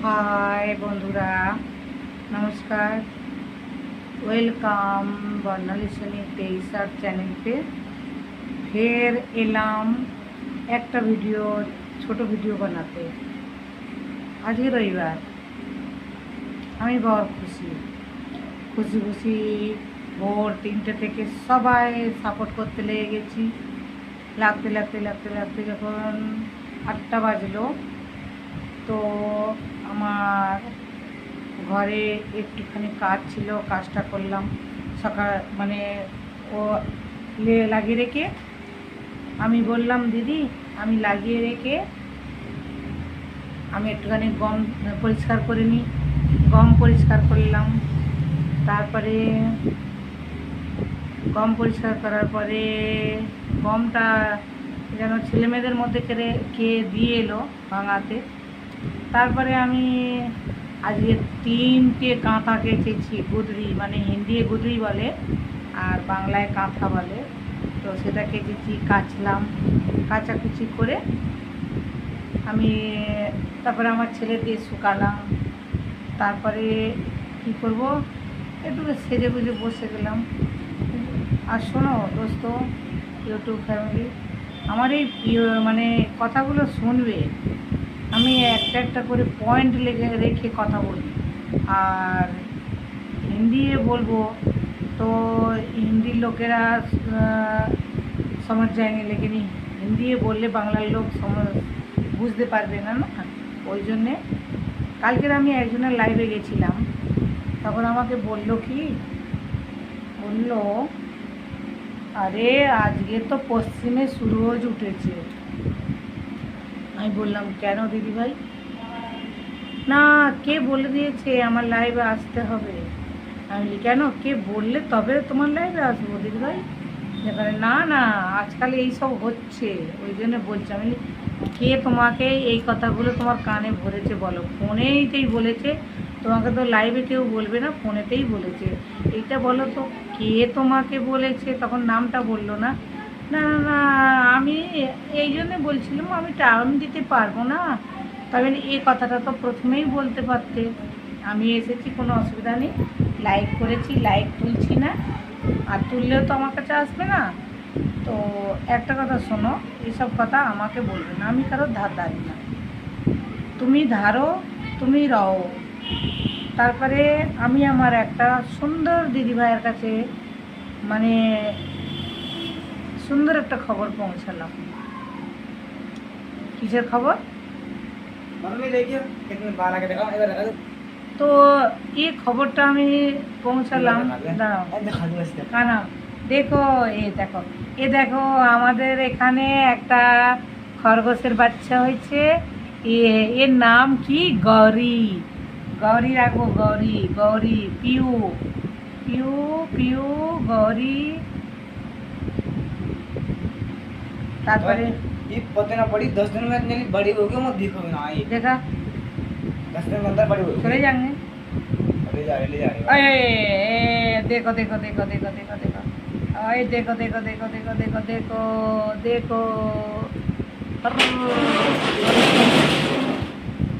High বন্ধুরা, নমস্কার। Welcome বর্ণালী Sony তেইশার channel पे फिर এলাম একটা ছোট ভিডিও বানাতে। আজকে রবিবার, আমি বড় খুশি খুশি ভোর 3টে থেকে সবাই সাপোর্ট করতে লেগে গেছি। লাগতে যখন 8টা বাজলো, তো আমার ঘরে একটুখানি কাজ ছিল, কাজটা করলাম। সকাল ও লাগিয়ে রেখে আমি বললাম, দিদি আমি লাগিয়ে রেখে আমি একটুখানি গম পরিষ্কার করে নিই। গম পরিষ্কার করলাম। তারপরে গম পরিষ্কার করার পরে গমটা যেন ছেলেমেয়েদের মধ্যে কে দিয়ে এলো ভাঙাতে। তারপরে আমি আজকে 3টে কাঁথা কেচেছি। গুদরি হিন্দি গুদরি বলে আর বাংলায় কাঁথা বলে। তো সেটা কেচেছি, কাচলাম। কাচাকুচি করে আমি তারপরে আমার ছেলে দিয়ে শুকালাম। তারপরে কি করব, একটু সেজে গুজে বসে গেলাম। আর শোনো দোস্ত, ইউটিউব ফ্যামিলি, আমার এই কথাগুলো শুনবে। আমি একটা করে পয়েন্ট রেখে কথা বলি। আর হিন্দি বলবো তো হিন্দি লোকেরা समझ जाएंगे, लेकिन हिंदी বললে বাংলার লোক বুঝতে পারবে না। ওই জন্যে কালকের আমি একজনের লাইভে গেছিলাম, তখন আমাকে বললো, আরে আজকে তো পশ্চিমে সূরজ উঠেছে। আমি বললাম, কেন দিদি ভাই? না, কে বলে দিয়েছে আমার লাইভে আসতে হবে? আমি বলি, কেন, কে বললে তবে তোমার লাইভে আসবো দিদি ভাই? না আজকাল এইসব হচ্ছে, ওই জন্য বলছি। আমি বলি, কে তোমাকে এই কথাগুলো তোমার কানে ভরেছে বলো? ফোনেতেই বলেছে, তোমাকে তো লাইভে কেউ বলবে না, ফোনেতেই বলেছে। এইটা বলো তো, কে তোমাকে বলেছে? তখন নামটা বললো না। না না না, আমি এই জন্যে বলছিলাম, আমি টাইম দিতে পারবো না। তবে এই কথাটা তো প্রথমেই বলতে পারতে। আমি এসেছি, কোনো অসুবিধা নেই, লাইক করেছি, লাইক তুলছি না, আর তুললেও তো আমার কাছে আসবে না। তো একটা কথা শোনো, এইসব কথা আমাকে বলবে না, আমি কারো ধারি না। তুমি ধারো, তুমি রও। তারপরে আমি আমার একটা সুন্দর দিদিভাইয়ের কাছে সুন্দর একটা খবর পৌঁছালাম। কিসের খবর? তো এই খবরটা আমি পৌঁছালাম। দাঁড়াও, কানা দেখো, দেখো আমাদের এখানে একটা খরগোশের বাচ্চা হয়েছে। এর নাম কি? গৌরী। গৌরী রাখবো, গৌরী গৌরী পিউ পিউ পিউ গৌরী। তারপরে पता ना पड़ी 10 दिन में इतनी बड़ी होगी, मैं देखो ना आई देखा 10 दिन के अंदर बड़ी होगी। चले जाएंगे। ले जा रहे देखो देखो देखो देखो देखो देखो, अरे देखो देखो देखो देखो देखो देखो देखो,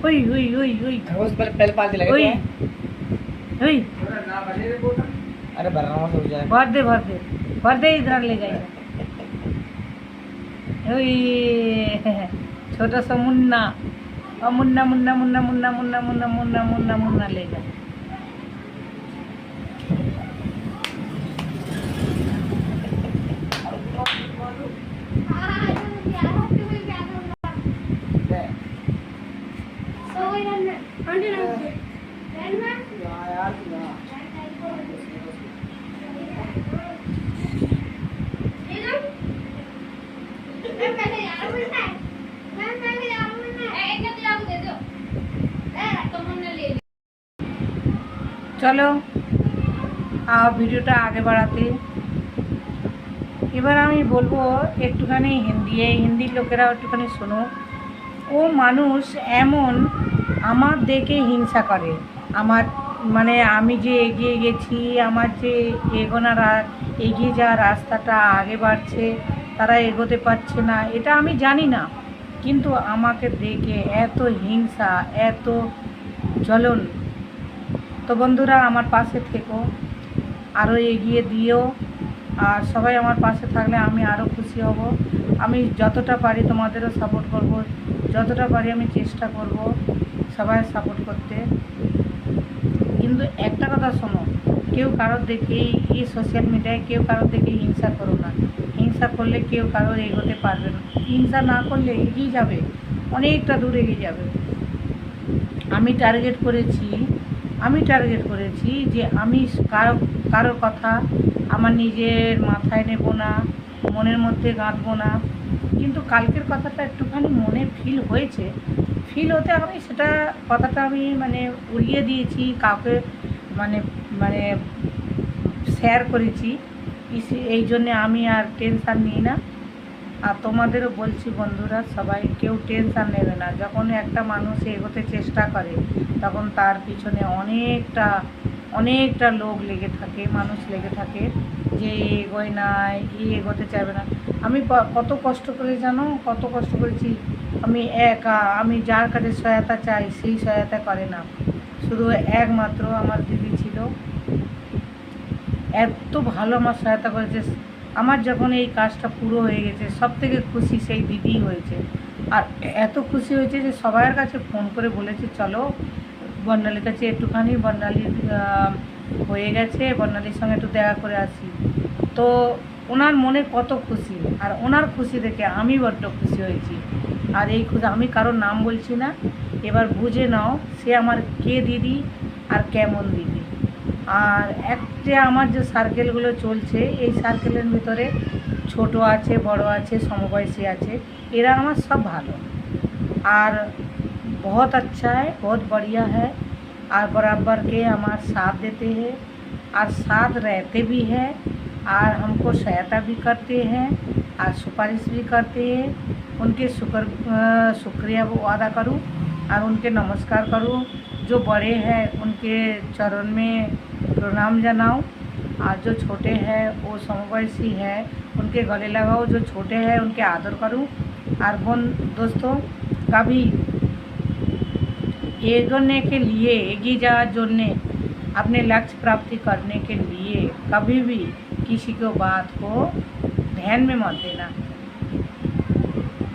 हुई हुई हुई हुई खरगोश पहले पालते लगे हुई हुई। अरे भरना मत हो जाए। भर दे इधर ले जाइए। हुई छोटा सा मुन्ना, और मुन्ना मुन्ना मुन्ना मुन्ना मुन्ना मुन्ना मुन्ना मुन्ना मुन्ना ले जा। চলো ভিডিওটা আগে বাড়াতে। এবার আমি বলবো একটুখানি হিন্দি লোকেরা একটুখানি শোনো। ও মানুষ এমন আমার দেখে হিংসা করে। আমার আমি যে এগিয়ে গেছি, আমার যে এগিয়ে যাওয়ার রাস্তাটা আগে বাড়ছে, তারা এগোতে পারছে না, এটা আমি জানি না। কিন্তু আমাকে দেখে এত হিংসা, এত জ্বলন। তো বন্ধুরা আমার পাশে থেকো, আরও এগিয়ে দিও, আর সবাই আমার পাশে থাকলে আমি আরও খুশি হব। আমি যতটা পারি তোমাদেরও সাপোর্ট করব, যতটা পারি আমি চেষ্টা করব সবাই সাপোর্ট করতে। কিন্তু একটা কথা শোনো, কেউ কারোর দেখেই এই সোশ্যাল মিডিয়ায় কেউ কারোর দেখেই হিংসা করো না। হিংসা করলে কেউ কারোর এগোতে পারবে না। হিংসা না করলে এগিয়ে যাবে, অনেকটা দূর এগিয়ে যাবে। আমি টার্গেট করেছি যে আমি কারোর কথা আমার নিজের মাথায় নেব না, মনের মধ্যে গাঁথবো না। কিন্তু কালকের কথাটা একটুখানি মনে ফিল হতে আমি সেটা কথাটা আমি মানে উড়িয়ে দিয়েছি, কাউকে মানে মানে শেয়ার করেছি। এই জন্যে আমি আর টেনশান নিই না। আর তোমাদেরও বলছি বন্ধুরা, সবাই কেউ টেনশান নেবে না। যখন একটা মানুষ এগোতে চেষ্টা করে তখন তার পিছনে অনেকটা লোক লেগে থাকে, মানুষ লেগে থাকে যে এগোয় না, এগোতে চাইবে না। আমি কত কষ্ট করেছি। আমি একা, আমি যার কাছে সহায়তা চাই সেই সহায়তা করে না। শুধু একমাত্র আমার দিদি ছিল, এত ভালো আমার সহায়তা করেছে। আমার যখন এই কাজটা পুরো হয়ে গেছে সবথেকে খুশি সেই দিদিই হয়েছে। আর এত খুশি হয়েছে যে সবার কাছে ফোন করে বলেছে চলো বর্ণালীর কাছে একটুখানি, বর্ণালীর হয়ে গেছে, বর্ণালীর সঙ্গে একটু দেখা করে আসি। তো ওনার মনে কত খুশি, আর ওনার খুশি দেখে আমি বড্ড খুশি হয়েছি। আর এই খুশি, আমি কারোর নাম বলছি না, এবার বুঝে নাও সে আমার কে দিদি আর কেমন দিদি। আর আমার যে সার্কেলগুলো চলছে এই সার্কেলের ভিতরে ছোট আছে, বড় আছে, সমবয়সী আছে, এরা আমার सब ভালো আর बहुत अच्छा है, बहुत बढ़िया है। और बराबर के हमारे साथ देते हैं और साथ रहते भी हैं और हमको सहायता भी करते हैं और सुपारिश भी करते हैं। उनके शुक्रिया वो अदा करूँ और उनके नमस्कार करूँ। जो बड़े हैं उनके चरण में प्रणाम जनाऊँ और जो छोटे हैं वो समवयसी है उनके गले लगाओ। जो छोटे हैं उनके आदर करूँ। और दोस्तों कभी एगोने के लिए, एगी जाओयार जोन्ने, अपने लक्ष्य प्राप्ति करने के लिए कभी भी किसी को बात को ध्यान में मत देना।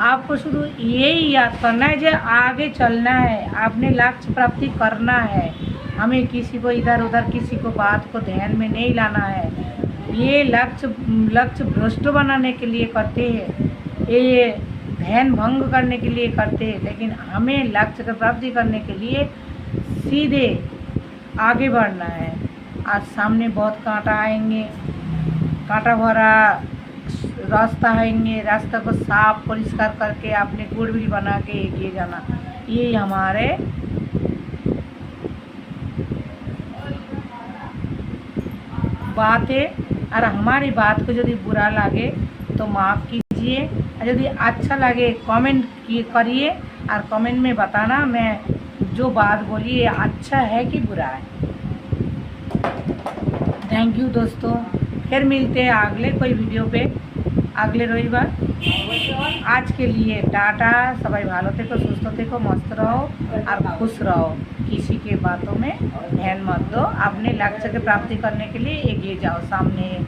आपको शुद्ध यही याद करना है जो आगे चलना है, आपने लक्ष्य प्राप्ति करना है। हमें किसी को इधर उधर किसी को बात को ध्यान में नहीं लाना है। ये लक्ष्य भ्रष्ट बनाने के लिए करते हैं, ये ध्यान भंग करने के लिए करते हैं। लेकिन हमें लक्ष्य की प्राप्ति करने के लिए सीधे आगे बढ़ना है। आज सामने बहुत कांटा आएंगे, कांटा भरा रास्ता आएंगे, रास्ता को साफ परिष्कार करके अपने गुडविल बना के एगिए जाना, ये हमारे बात है। और हमारी बात को यदि बुरा लगे तो माफ़ कीजिए, और यदि अच्छा लगे कमेंट करिए और कमेंट में बताना मैं जो बात बोली ये अच्छा है कि बुरा है। थैंक यू दोस्तों, फिर मिलते हैं अगले कोई वीडियो पे अगले रविवार। आज के लिए टाटा, सबाई भालो থেকো, সুস্থ থেকো, मस्त रहो और खुश रहो। किसी के बातों में ध्यान मत दो, अपने लक्ष्य की प्राप्ति करने के लिए एगिए जाओ सामने।